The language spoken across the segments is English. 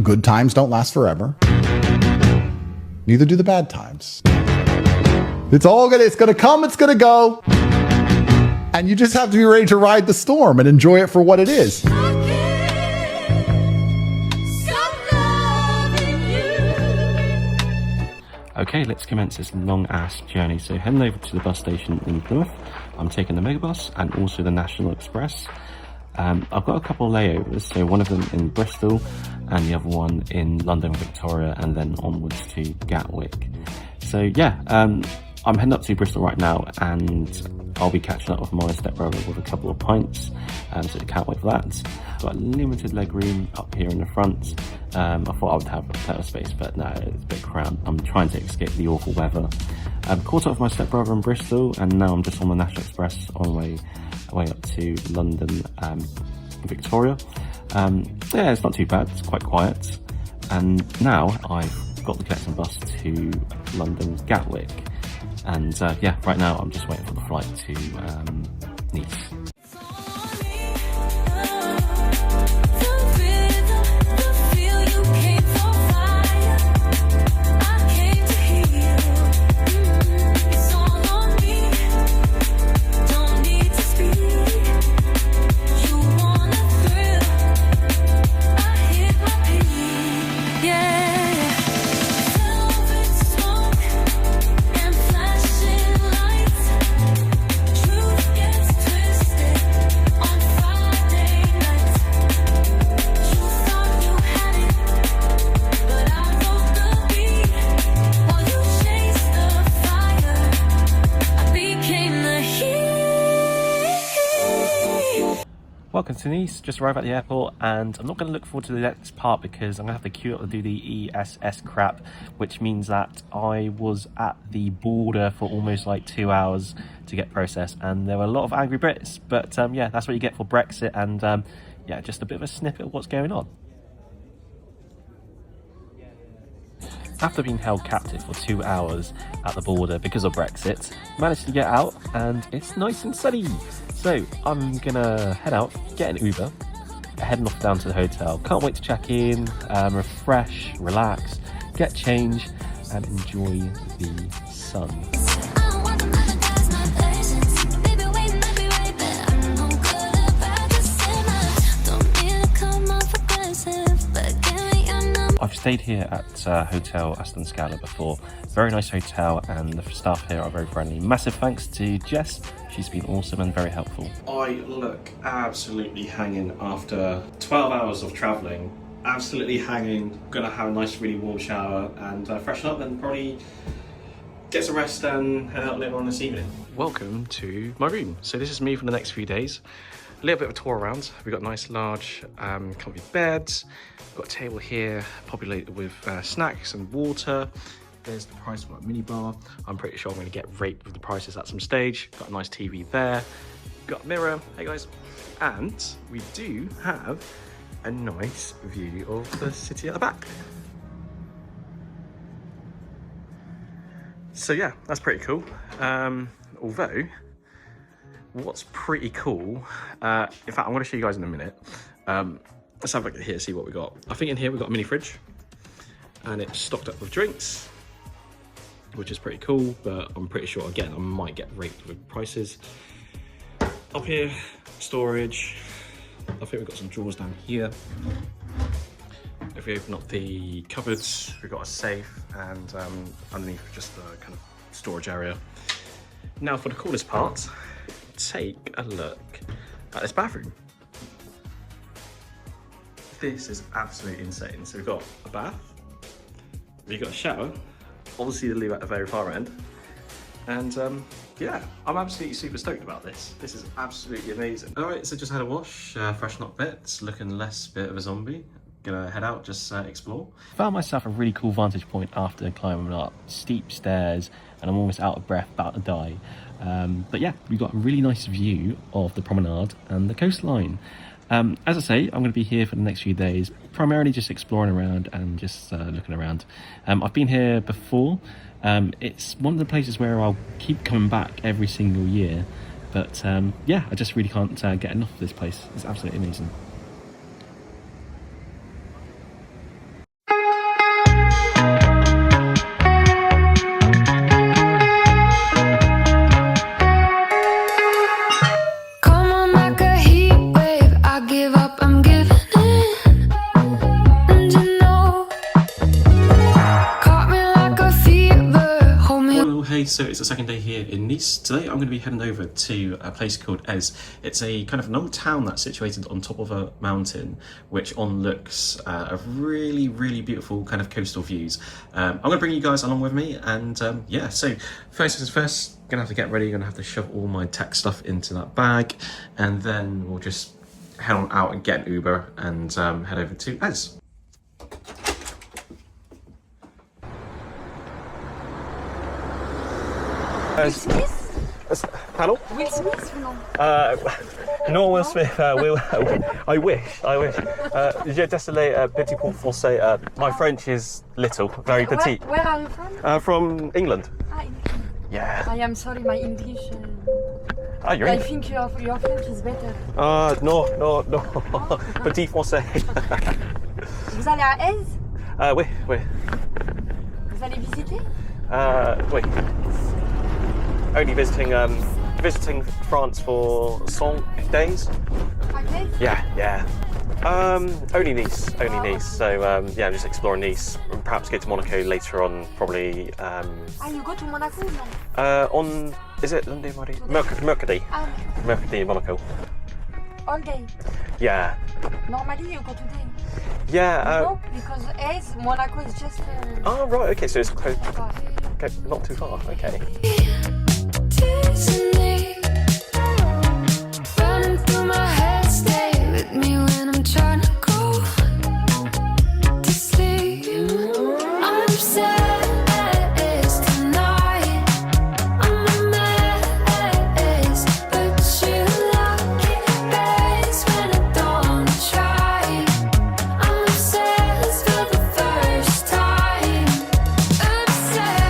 good times don't last forever. Neither do the bad times. It's gonna come, it's gonna go. And you just have to be ready to ride the storm and enjoy it for what it is. Okay, let's commence this long-ass journey. So heading over to the bus station in Plymouth. I'm taking the Megabus and also the National Express. I've got a couple of layovers, so one of them in Bristol and the other one in London, Victoria, and then onwards to Gatwick. So yeah, I'm heading up to Bristol right now, and I'll be catching up with my stepbrother with a couple of pints, so I can't wait for that. Got limited leg room up here in the front. I thought I would have a better space, but no, it's a bit cramped. I'm trying to escape the awful weather. Caught up with my stepbrother in Bristol, and now I'm just on the National Express on my way up to London, Victoria. Yeah, it's not too bad, it's quite quiet. And now I've got the connecting bus to London Gatwick. And yeah, right now I'm just waiting for the flight to Nice. Welcome to Nice, just arrived at the airport, and I'm not going to look forward to the next part because I'm going to have to queue up to do the ESS crap, which means that I was at the border for almost like 2 hours to get processed, and there were a lot of angry Brits, but yeah, that's what you get for Brexit, and yeah, just a bit of a snippet of what's going on. After being held captive for 2 hours at the border because of Brexit, managed to get out, and it's nice and sunny. So I'm gonna head out, get an Uber, heading off down to the hotel. Can't wait to check in, refresh, relax, get change, and enjoy the sun. I've stayed here at Hotel Aston Scala before. Very nice hotel, and the staff here are very friendly. Massive thanks to Jess. She's been awesome and very helpful. I look absolutely hanging after 12 hours of travelling. Absolutely hanging. Gonna have a nice, really warm shower and freshen up, and probably get some rest and head out later on this evening. Welcome to my room. So this is me for the next few days. A little bit of a tour around. We've got nice, large, comfy beds. We've got a table here populated with snacks and water. There's the price for a mini bar. I'm pretty sure I'm going to get raped with the prices at some stage. Got a nice TV there. Got a mirror. Hey guys. And we do have a nice view of the city at the back. So yeah, that's pretty cool. Although, what's pretty cool, in fact, I'm going to show you guys in a minute. Let's have a look at here, see what we got. I think in here we've got a mini fridge, and it's stocked up with drinks, which is pretty cool, but I'm pretty sure, again, I might get raped with prices. Up here, storage. I think we've got some drawers down here. If we open up the cupboards, we've got a safe, and underneath just a kind of storage area. Now for the coolest part, take a look at this bathroom. This is absolutely insane. So we've got a bath, we've got a shower, obviously the loo at the very far end, and yeah, I'm absolutely super stoked about this. This is absolutely amazing. All right, so just had a wash, freshen up bits, looking less bit of a zombie. Gonna head out, just explore. Found myself a really cool vantage point after climbing up steep stairs, and I'm almost out of breath, about to die. But yeah, we've got a really nice view of the promenade and the coastline. As I say, I'm going to be here for the next few days, primarily just exploring around and just looking around. I've been here before. It's one of the places where I'll keep coming back every single year. But yeah, I just really can't get enough of this place. It's absolutely amazing. so it's the second day here in Nice. Today I'm going to be heading over to a place called Aix. It's a kind of an old town that's situated on top of a mountain, which overlooks a really, really beautiful kind of coastal views. I'm going to bring you guys along with me, and yeah, so first things first, gonna have to get ready, gonna have to shove all my tech stuff into that bag, and then we'll just head on out and get an Uber and head over to Aix. Will Smith? Pardon? Will Smith, no? Non, Will Smith. I wish. Je désolé, petit pour français. My French is little, very petite. Where are you from? From England. Ah, England. Yeah. I am sorry, my English. Ah, you're I English. think your French is better. No. Petit français. Vous allez à Aix? Oui. Vous allez visiter? Oui. Only visiting France for 5 days. 5 days? Yeah. Only Nice. So yeah, I'm just exploring Nice. And perhaps go to Monaco later on. Probably. You go to Monaco? No. On is it Lundi, Mardi? Mercredi. Mercredi in Monaco. All day? Yeah. Normally you go today? Yeah. No, because Aix, Monaco is just... Oh right. Okay. So it's close. far. Okay, not too far. Okay. Running through my head, stay with me when I'm trying to go to sleep. I'm obsessed tonight. I'm a mess, but you like it best when I don't try. I'm obsessed for the first time. Obsessed.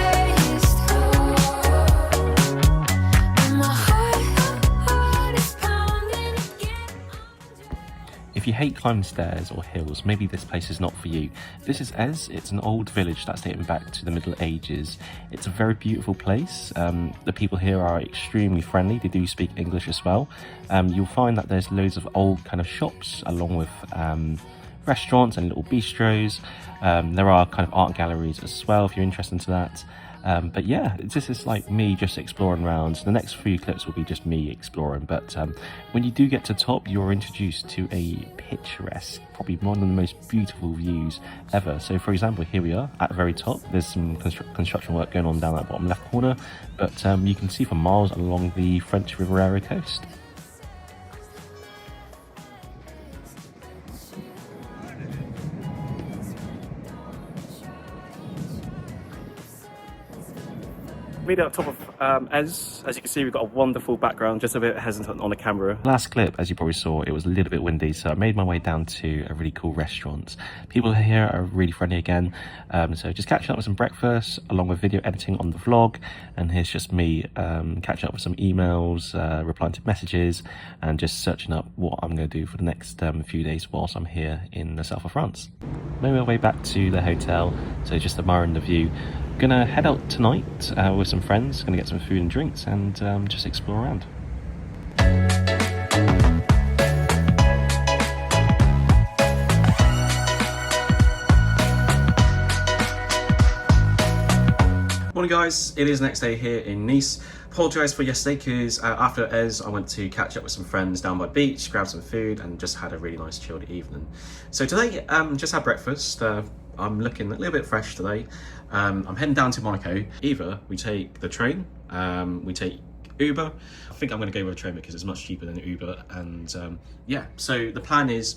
If you hate climbing stairs or hills, maybe this place is not for you. This is Aix. It's an old village that's dating back to the Middle Ages. It's a very beautiful place. The people here are extremely friendly. They do speak English as well. You'll find that there's loads of old kind of shops along with restaurants and little bistros. There are kind of art galleries as well if you're interested into that. But yeah, this is like me just exploring around. The next few clips will be just me exploring, but when you do get to top, you're introduced to a picturesque, probably one of the most beautiful views ever. So for example, here we are at the very top. There's some construction work going on down that bottom left corner, but you can see for miles along the French Riviera coast. Made it up top of Aix. As you can see, we've got a wonderful background, just a bit hesitant on the camera. Last clip, as you probably saw, it was a little bit windy, so I made my way down to a really cool restaurant. People here are really friendly again, so just catching up with some breakfast, along with video editing on the vlog, and here's just me catching up with some emails, replying to messages, and just searching up what I'm going to do for the next few days whilst I'm here in the south of France. Made my way back to the hotel, so just admiring the view. Gonna head out tonight with some friends, gonna get some food and drinks and just explore around. Morning guys, it is next day here in Nice. Apologise for yesterday because after Aix I went to catch up with some friends down by the beach, grab some food and just had a really nice chilled evening. So today just had breakfast. I'm looking a little bit fresh today. I'm heading down to Monaco. Either we take the train, we take Uber. I think I'm going to go with a train because it's much cheaper than Uber. And yeah, so the plan is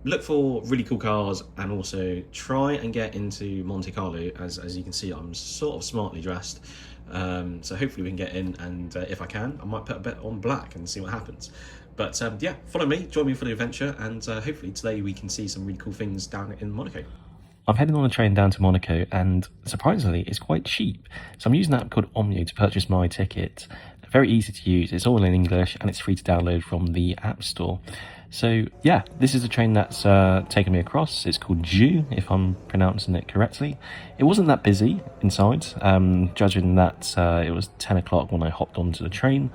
look for really cool cars and also try and get into Monte Carlo. As you can see, I'm sort of smartly dressed. So hopefully we can get in, and if I can, I might put a bet on black and see what happens. But yeah, follow me, join me for the adventure, and hopefully today we can see some really cool things down in Monaco. I'm heading on a train down to Monaco, and surprisingly, it's quite cheap. So I'm using an app called Omnio to purchase my ticket. Very easy to use, it's all in English, and it's free to download from the App Store. So yeah, this is a train that's taken me across. It's called Vieux, if I'm pronouncing it correctly. It wasn't that busy inside, judging that it was 10 o'clock when I hopped onto the train.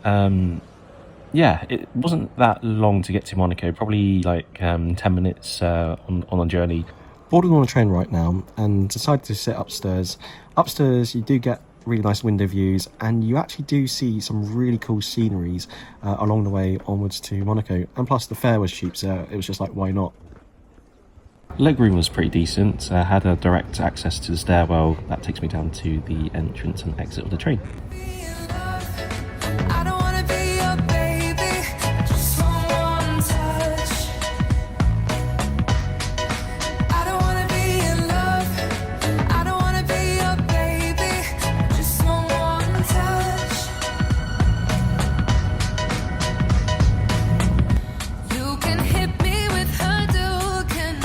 Yeah, it wasn't that long to get to Monaco, probably like 10 minutes on a journey. Boarding on a train right now and decided to sit upstairs. Upstairs you do get really nice window views, and you actually do see some really cool sceneries along the way onwards to Monaco. And plus the fare was cheap, so it was just like, why not? Legroom was pretty decent. Had a direct access to the stairwell that takes me down to the entrance and exit of the train. I don't wanna be your baby, just want one touch. I don't wanna be in love, I don't wanna be your baby, just want one touch. You can hit me with Hadouken,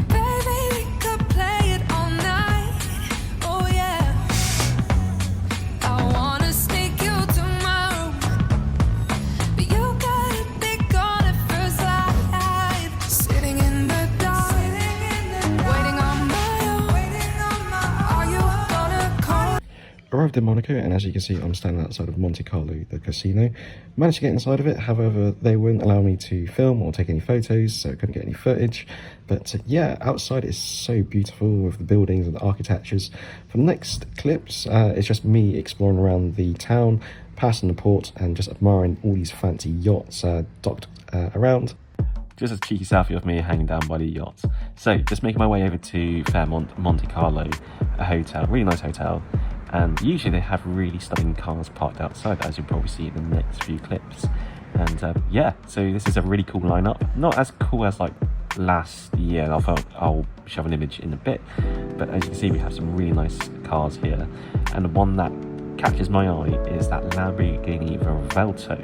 baby, we could play it all night, oh yeah. I wanna sneak you to my room, but you gotta be gone at first light. Sitting in the dark, waiting on my are you gonna call? Arrived in Monaco, and as you can see, I'm standing outside of Monte Carlo, the casino. Managed to get inside of it, however, they wouldn't allow me to film or take any photos, so I couldn't get any footage. But yeah, outside is so beautiful with the buildings and the architectures. For the next clips, it's just me exploring around the town, passing the port, and just admiring all these fancy yachts docked around. Just a cheeky selfie of me hanging down by the yachts. So, just making my way over to Fairmont Monte Carlo, a hotel, really nice hotel. And usually they have really stunning cars parked outside, as you'll probably see in the next few clips. And yeah, so this is a really cool lineup. Not as cool as like last year, I'll shove an image in a bit. But as you can see, we have some really nice cars here. And the one that catches my eye is that Lamborghini Revuelto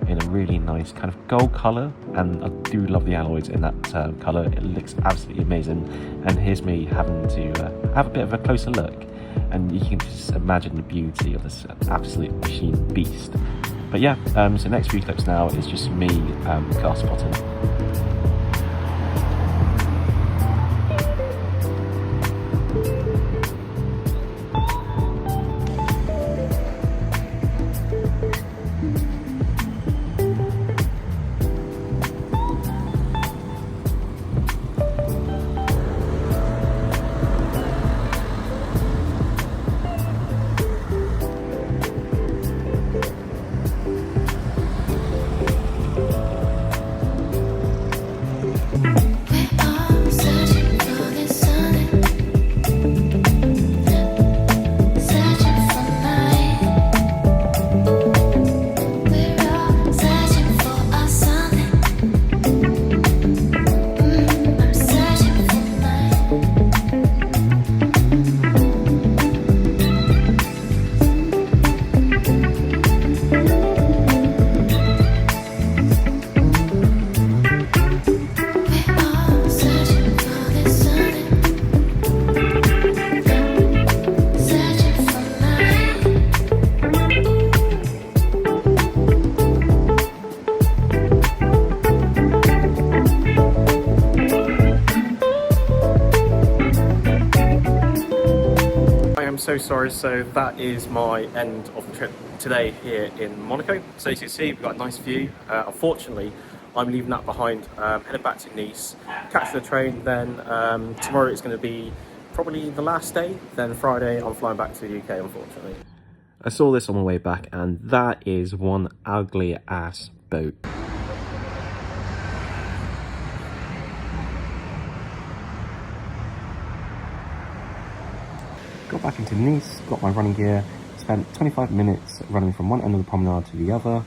in a really nice kind of gold colour, and I do love the alloys in that colour. It looks absolutely amazing. And here's me having to have a bit of a closer look, and you can just imagine the beauty of this absolute machine beast. But yeah, so next few clips now is just me car spotting. So sorry, so that is my end of the trip today here in Monaco. So as you can see, we've got a nice view. Unfortunately, I'm leaving that behind, headed back to Nice, catch the train, then tomorrow is going to be probably the last day, then Friday I'm flying back to the UK, unfortunately. I saw this on my way back, and that is one ugly ass boat. Got back into Nice, got my running gear, spent 25 minutes running from one end of the promenade to the other,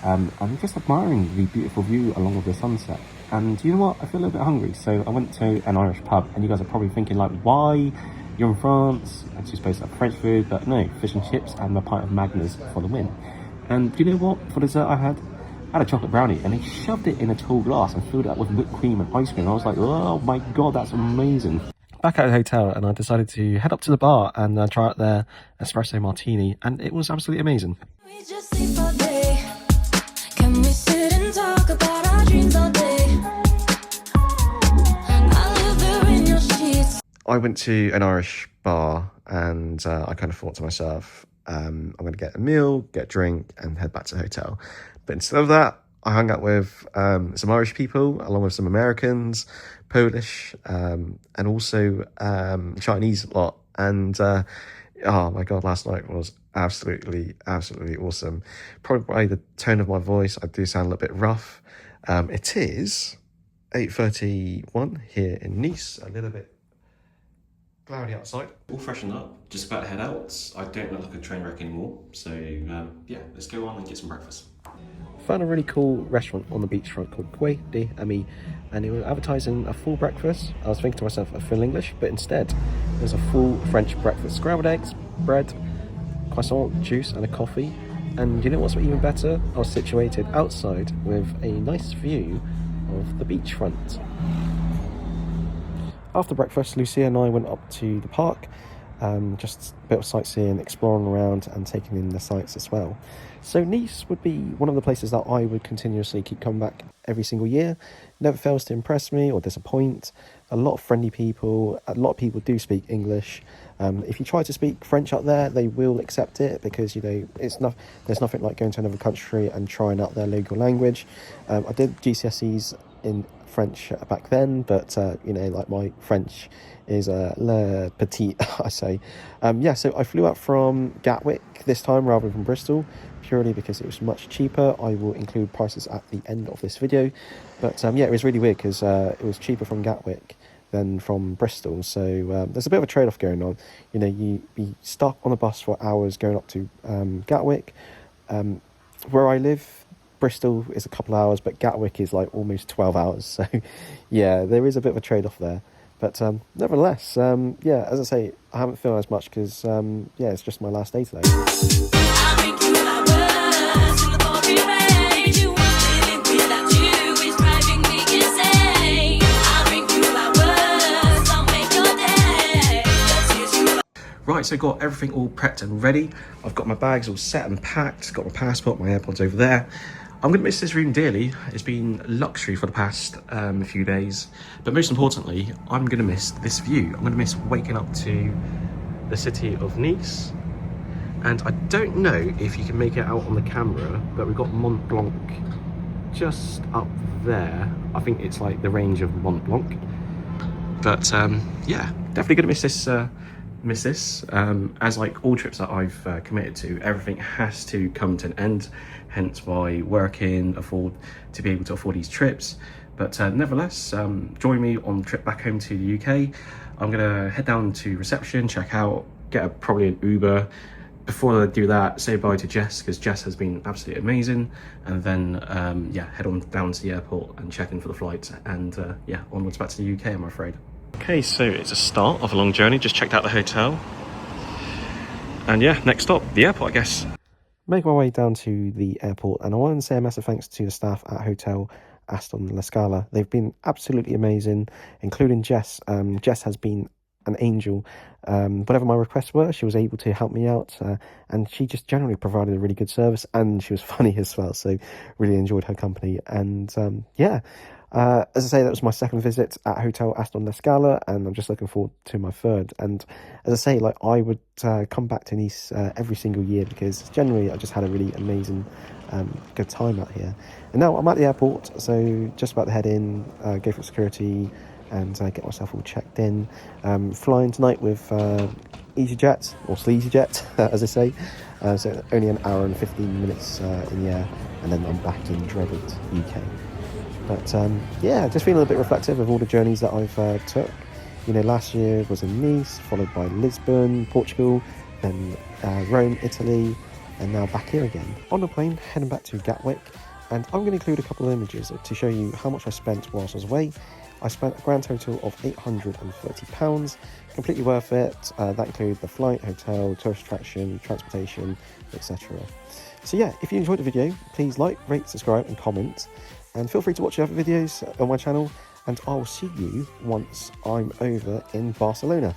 and just admiring the beautiful view along with the sunset. And you know what, I feel a little bit hungry, so I went to an Irish pub, and you guys are probably thinking like, why? You're in France, and you're supposed to have French food, but no, fish and chips and a pint of Magners for the win. And do you know what, for dessert I had a chocolate brownie, and they shoved it in a tall glass and filled it up with whipped cream and ice cream. I was like, oh my god, that's amazing. Back at the hotel, and I decided to head up to the bar and try out their espresso martini, and it was absolutely amazing. We just sleep all day. Can we sit and talk about our dreams all day? I live there in your sheets. I went to an Irish bar, and I kind of thought to myself, I'm going to get a meal, get a drink, and head back to the hotel. But instead of that, I hung out with some Irish people, along with some Americans, Polish, and also Chinese lot. And Oh my god, last night was absolutely awesome. Probably by the tone of my voice, I do sound a little bit rough. It is 8:31 here in Nice, a little bit cloudy outside. All freshened up, just about to head out. I don't look like a train wreck anymore, so yeah, let's go on and get some breakfast. Found a really cool restaurant on the beachfront called Côte, and it was advertising a full breakfast. I was thinking to myself, I feel English, but instead there's a full French breakfast. Scrambled eggs, bread, croissant, juice and a coffee. And you know what's even better? I was situated outside with a nice view of the beachfront. After breakfast, Lucia and I went up to the park, just a bit of sightseeing, exploring around and taking in the sights as well. So Nice would be one of the places that I would continuously keep coming back every single year. Never fails to impress me or disappoint. A lot of friendly people, a lot of people do speak English. If you try to speak French up there, they will accept it because, you know, there's nothing like going to another country and trying out their local language. I did GCSEs in French back then, but you know, like my French is le petit, I say. Yeah, so I flew out from Gatwick this time rather than Bristol, purely because it was much cheaper. I will include prices at the end of this video, but yeah, it was really weird because it was cheaper from Gatwick than from Bristol, so there's a bit of a trade-off going on. You know, you be stuck on a bus for hours going up to Gatwick. Where I live, Bristol is a couple of hours, but Gatwick is like almost 12 hours. So yeah, there is a bit of a trade-off there. But nevertheless, yeah, as I say, I haven't filmed as much because, yeah, it's just my last day today. Right, so got everything all prepped and ready. I've got my bags all set and packed, got my passport, my AirPods over there. I'm going to miss this room dearly. It's been luxury for the past few days. But most importantly, I'm going to miss this view. I'm going to miss waking up to the city of Nice. And I don't know if you can make it out on the camera, but we've got Mont Blanc just up there. I think it's like the range of Mont Blanc. But yeah, definitely going to miss this. As like all trips that I've committed to, everything has to come to an end, hence why working to be able to afford these trips. But nevertheless, join me on the trip back home to the UK. I'm gonna head down to reception, check out, get probably an Uber. Before I do that, say bye to Jess, because Jess has been absolutely amazing, and then yeah, head on down to the airport and check in for the flight, and yeah, onwards back to the UK, I'm afraid. Okay, so it's a start of a long journey. Just checked out the hotel. And yeah, next stop, the airport, I guess. Make my way down to the airport, and I want to say a massive thanks to the staff at Hotel Aston Scala. They've been absolutely amazing, including Jess. Jess has been an angel. Whatever my requests were, she was able to help me out, and she just generally provided a really good service, and she was funny as well, so really enjoyed her company. And yeah, as I say, that was my second visit at Hotel Aston Scala, and I'm just looking forward to my third. And as I say, like, I would come back to Nice every single year, because generally I just had a really amazing good time out here. And now I'm at the airport, so just about to head in, go for security, and get myself all checked in. Flying tonight with EasyJet, or SleazyJet, as I say. So only an hour and 15 minutes in the air, and then I'm back in dreaded UK. But yeah, just feeling a bit reflective of all the journeys that I've took. You know, last year was in Nice, followed by Lisbon, Portugal, then Rome, Italy, and now back here again. On the plane, heading back to Gatwick, and I'm going to include a couple of images to show you how much I spent whilst I was away. I spent a grand total of £830, completely worth it. That includes the flight, hotel, tourist attraction, transportation, etc. So yeah, if you enjoyed the video, please like, rate, subscribe and comment. And feel free to watch the other videos on my channel, and I'll see you once I'm over in Barcelona.